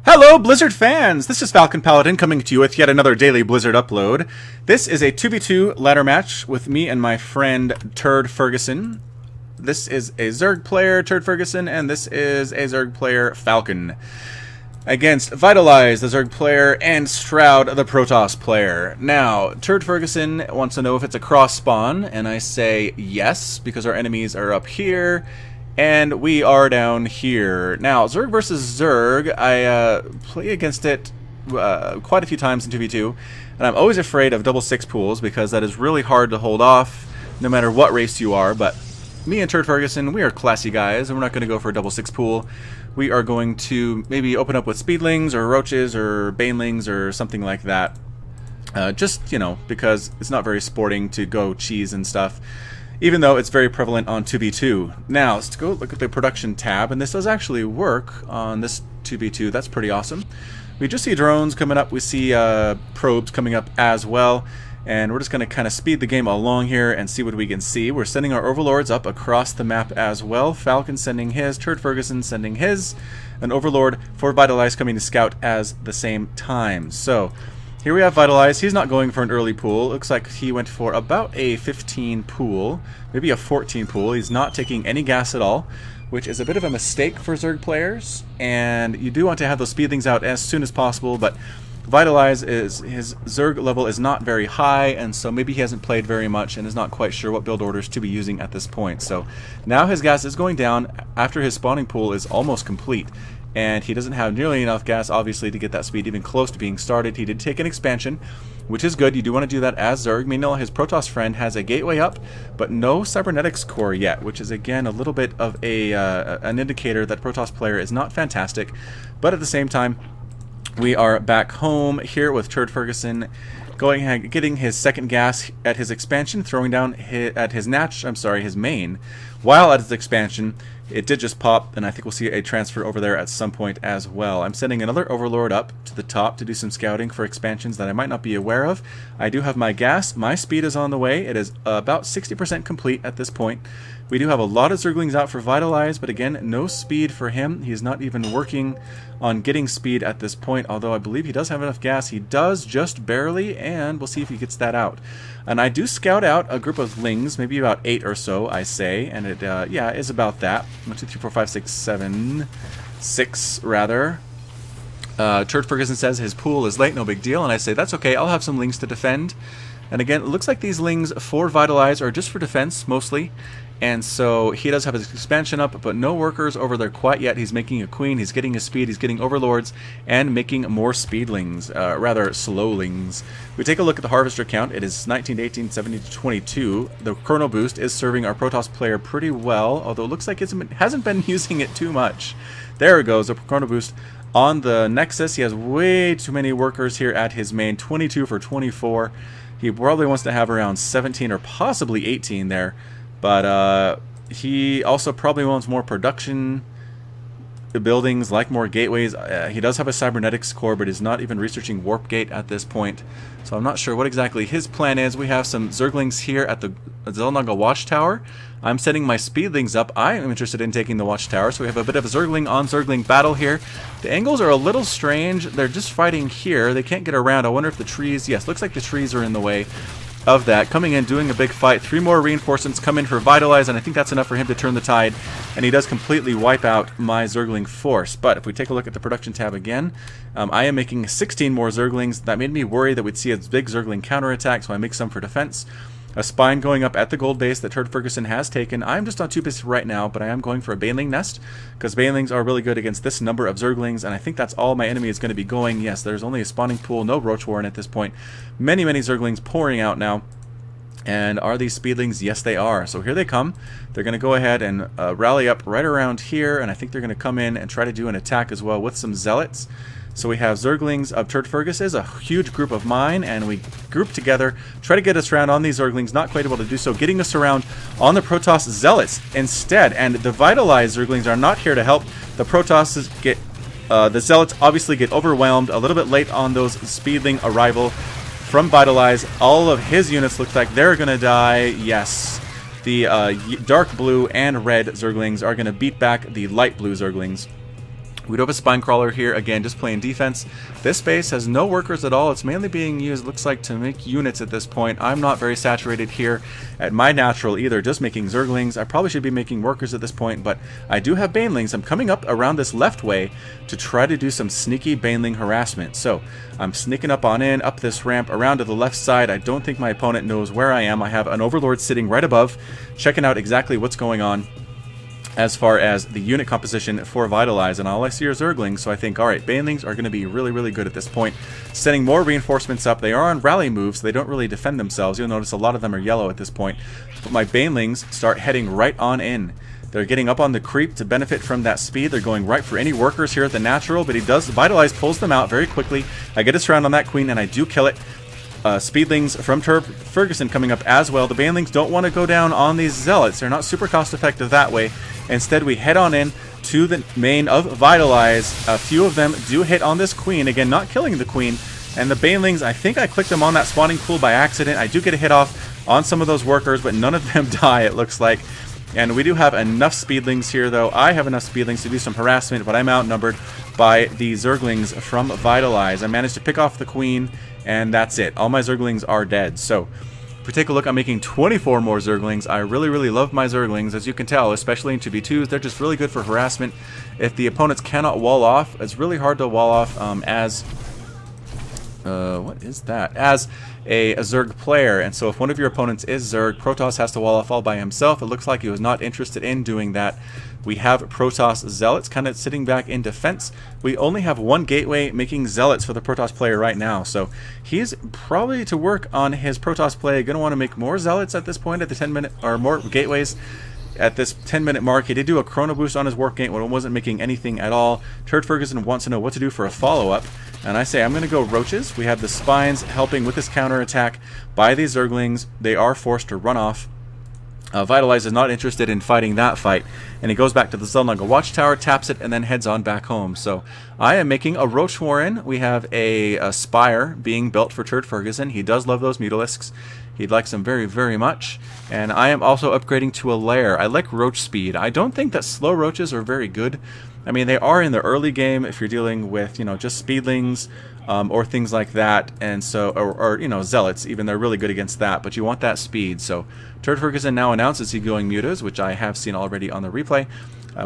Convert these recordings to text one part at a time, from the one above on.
Hello, Blizzard fans! This is Falcon Paladin coming to you with yet another daily Blizzard upload. This is a 2v2 ladder match with me and my friend Turd Ferguson. This is a Zerg player, Turd Ferguson, and this is a Zerg player, Falcon. Against Vitalize, the Zerg player, and Shroud, the Protoss player. Now, Turd Ferguson wants to know if it's a cross spawn, and I say yes, because our enemies are up here. And we are down here. Now, Zerg versus Zerg, I play against it quite a few times in 2v2, and I'm always afraid of double 6 pools because that is really hard to hold off no matter what race you are. But me and Turd Ferguson, we are classy guys, and we're not going to go for a double 6 pool. We are going to maybe open up with Speedlings or Roaches or Banelings or something like that. Just, you know, because it's not very sporting to go cheese and stuff, even though it's very prevalent on 2v2. Now, let's go look at the production tab, and this does actually work on this 2v2. That's pretty awesome. We just see drones coming up. We see probes coming up as well, and we're just going to kind of speed the game along here and see what we can see. We're sending our overlords up across the map as well. Falcon sending his, Turd Ferguson sending his, an overlord for Vitalize coming to scout as the same time. So here we have Vitalize. He's not going for an early pool. Looks like he went for about a 15 pool, maybe a 14 pool. He's not taking any gas at all, which is a bit of a mistake for Zerg players. And you do want to have those speedlings out as soon as possible, but Vitalize, his Zerg level is not very high, and so maybe he hasn't played very much and is not quite sure what build orders to be using at this point. So now his gas is going down after his spawning pool is almost complete. And he doesn't have nearly enough gas, obviously, to get that speed even close to being started. He did take an expansion, which is good. You do want to do that as Zerg. Meanwhile, his Protoss friend has a gateway up, but no cybernetics core yet, which is, again, a little bit of an indicator that Protoss player is not fantastic. But at the same time, we are back home here with Turd Ferguson getting his second gas at his expansion, throwing down his main. While at his expansion, it did just pop, and I think we'll see a transfer over there at some point as well. I'm sending another overlord up to the top to do some scouting for expansions that I might not be aware of. I do have my gas. My speed is on the way. It is about 60% complete at this point. We do have a lot of Zerglings out for Vitalize, but again, no speed for him. He is not even working on getting speed at this point, although I believe he does have enough gas. He does just barely, and we'll see if he gets that out. And I do scout out a group of lings, maybe about 8 or so, I say, and it, yeah, is about that. 1, 2, 3, 4, 5, 6, 7, 6, rather. Turd Ferguson says his pool is late, no big deal, and I say that's okay, I'll have some lings to defend. And again, it looks like these lings for Vitalize are just for defense, mostly. And so he does have his expansion up, but no workers over there quite yet. He's making a queen, he's getting his speed, he's getting overlords, and making more speedlings, rather slowlings. We take a look at the harvester count. It is 19 to 18, 70 to 22. The chrono boost is serving our Protoss player pretty well, although it looks like it hasn't been using it too much. There it goes, the chrono boost on the Nexus. He has way too many workers here at his main, 22 for 24. He probably wants to have around 17 or possibly 18 there. But he also probably wants more production buildings, like more gateways. He does have a cybernetics core, but is not even researching Warp Gate at this point. So I'm not sure what exactly his plan is. We have some Zerglings here at the Zelnaga Watchtower. I'm setting my Speedlings up. I am interested in taking the Watchtower, so we have a bit of a Zergling on Zergling battle here. The angles are a little strange. They're just fighting here. They can't get around. I wonder if the trees... Yes, looks like the trees are in the way of that. Coming in, doing a big fight. 3 more reinforcements come in for Vitalize, and I think that's enough for him to turn the tide, and he does completely wipe out my Zergling force. But if we take a look at the production tab again, I am making 16 more Zerglings. That made me worry that we'd see a big Zergling counterattack, so I make some for defense. A spine going up at the gold base that Turd Ferguson has taken. I'm just on 2 base right now, but I am going for a Baneling nest, because Banelings are really good against this number of Zerglings, and I think that's all my enemy is going to be going. Yes, there's only a spawning pool, no Roach Warren at this point. Many, many Zerglings pouring out now. And are these Speedlings? Yes, they are. So here they come. They're going to go ahead and rally up right around here, and I think they're going to come in and try to do an attack as well with some Zealots. So we have Zerglings of Turd Fergus's, a huge group of mine, and we group together, try to get us around on these Zerglings, not quite able to do so, getting us around on the Protoss Zealots instead. And the Vitalized Zerglings are not here to help. The Protosses get, the Zealots obviously get overwhelmed a little bit late on those Speedling arrival from Vitalize. All of his units look like they're going to die. Yes, the dark blue and red Zerglings are going to beat back the light blue Zerglings. We do have a spine crawler here, again, just playing defense. This base has no workers at all. It's mainly being used, looks like, to make units at this point. I'm not very saturated here at my natural either, just making Zerglings. I probably should be making workers at this point, but I do have Banelings. I'm coming up around this left way to try to do some sneaky Baneling harassment. So I'm sneaking up on in, up this ramp, around to the left side. I don't think my opponent knows where I am. I have an Overlord sitting right above, checking out exactly what's going on as far as the unit composition for Vitalize, and all I see are Zerglings, so I think, alright, Banelings are going to be really, really good at this point. Sending more reinforcements up. They are on rally moves, so they don't really defend themselves. You'll notice a lot of them are yellow at this point. But my Banelings start heading right on in. They're getting up on the creep to benefit from that speed. They're going right for any workers here at the natural, but he does, Vitalize pulls them out very quickly. I get a surround on that queen, and I do kill it. Speedlings from Ferguson coming up as well. The Banelings don't want to go down on these Zealots. They're not super cost effective that way. Instead, we head on in to the main of Vitalize. A few of them do hit on this queen. Again, not killing the queen. And the Banelings, I think I clicked them on that spawning pool by accident. I do get a hit off on some of those workers, but none of them die, it looks like. And we do have enough Speedlings here, though. I have enough Speedlings to do some harassment, but I'm outnumbered by the Zerglings from Vitalize. I managed to pick off the queen, and that's it. All my Zerglings are dead. So if we take a look, I'm making 24 more Zerglings. I really, really love my Zerglings, as you can tell, especially in 2v2s. They're just really good for harassment. If the opponents cannot wall off, it's really hard to wall off as what is that? As a Zerg player. And so if one of your opponents is Zerg, Protoss has to wall off all by himself. It looks like he was not interested in doing that. We have Protoss Zealots kind of sitting back in defense. We only have one gateway making Zealots for the Protoss player right now. So he's probably, to work on his Protoss play, going to want to make more Zealots at this point at the 10-minute, or more gateways at this 10-minute mark. He did do a Chrono Boost on his Warp Gate when it wasn't making anything at all. Turd Ferguson wants to know what to do for a follow-up. And I say I'm going to go Roaches. We have the Spines helping with this counterattack by these Zerglings. They are forced to run off. Vitalize is not interested in fighting that fight, and he goes back to the Zelnaga Watchtower, taps it, and then heads on back home. So I am making a Roach Warren. We have a Spire being built for Turd Ferguson. He does love those Mutalisks. He likes them very, very much. And I am also upgrading to a Lair. I like Roach Speed. I don't think that slow Roaches are very good. I mean, they are in the early game if you're dealing with, you know, just Speedlings or things like that. And so, or you know, Zealots, even they're really good against that. But you want that speed. So Turd Ferguson now announces he's going Mutas, which I have seen already on the replay.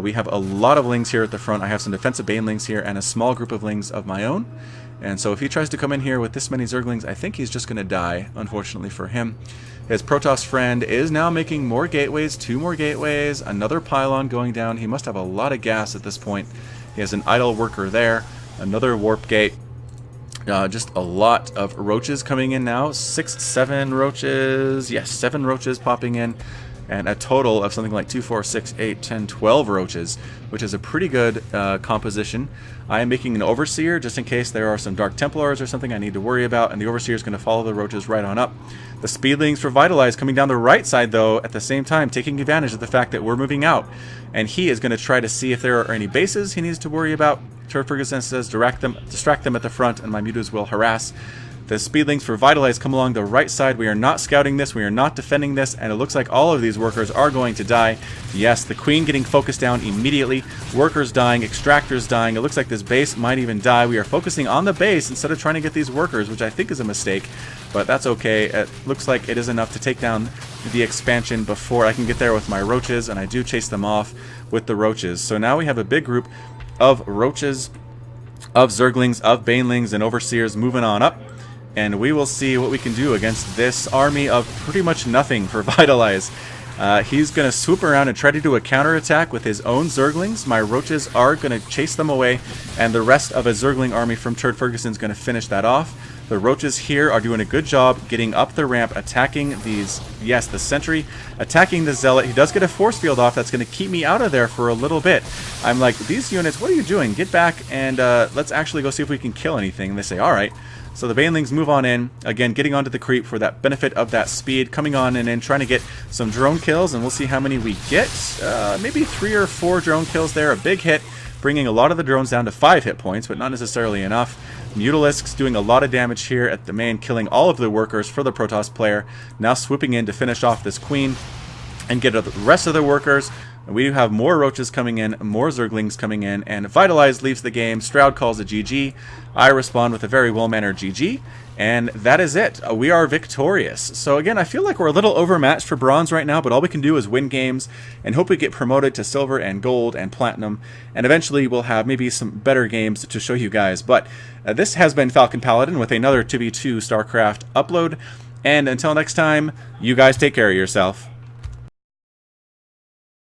We have a lot of Lings here at the front. I have some defensive Banelings here and a small group of Lings of my own. And so if he tries to come in here with this many Zerglings, I think he's just going to die, unfortunately for him. His Protoss friend is now making more gateways, 2 more gateways, another pylon going down. He must have a lot of gas at this point. He has an idle worker there, another warp gate. Just a lot of Roaches coming in now. 6, 7 Roaches. Yes, 7 Roaches popping in. And a total of something like 2, 4, 6, 8, 10, 12 Roaches, which is a pretty good composition. I am making an Overseer just in case there are some Dark Templars or something I need to worry about, and the Overseer is going to follow the Roaches right on up. The Speedlings for Vitalize coming down the right side, though, at the same time, taking advantage of the fact that we're moving out. And he is going to try to see if there are any bases he needs to worry about. Turd Ferguson says distract them at the front, and my Mutas will harass. The Speedlings for Vitalize come along the right side. We are not scouting this. We are not defending this. And it looks like all of these workers are going to die. Yes, the Queen getting focused down immediately. Workers dying. Extractors dying. It looks like this base might even die. We are focusing on the base instead of trying to get these workers, which I think is a mistake. But that's okay. It looks like it is enough to take down the expansion before I can get there with my Roaches. And I do chase them off with the Roaches. So now we have a big group of Roaches, of Zerglings, of Banelings, and Overseers moving on up. And we will see what we can do against this army of pretty much nothing for Vitalize. He's going to swoop around and try to do a counterattack with his own Zerglings. My Roaches are going to chase them away, and the rest of a Zergling army from Turd Ferguson is going to finish that off. The Roaches here are doing a good job getting up the ramp, attacking these, yes, the Sentry, attacking the Zealot. He does get a force field off. That's going to keep me out of there for a little bit. I'm like, these units, what are you doing? Get back and let's actually go see if we can kill anything. And they say, all right. So the Banelings move on in, again, getting onto the creep for that benefit of that speed, coming on and in, trying to get some drone kills, and we'll see how many we get. Maybe 3 or 4 drone kills there, a big hit, bringing a lot of the drones down to 5 hit points, but not necessarily enough. Mutalisks doing a lot of damage here at the main, killing all of the workers for the Protoss player, now swooping in to finish off this Queen and get the rest of the workers. And we do have more roaches coming in, more zerglings coming in, and Vitalize leaves the game. Stroud calls a GG. I respond with a very well-mannered GG. And that is it. We are victorious. So again, I feel like we're a little overmatched for bronze right now, but all we can do is win games and hope we get promoted to silver and gold and platinum. And eventually we'll have maybe some better games to show you guys. But this has been Falcon Paladin with another 2v2 StarCraft upload. And until next time, you guys take care of yourself.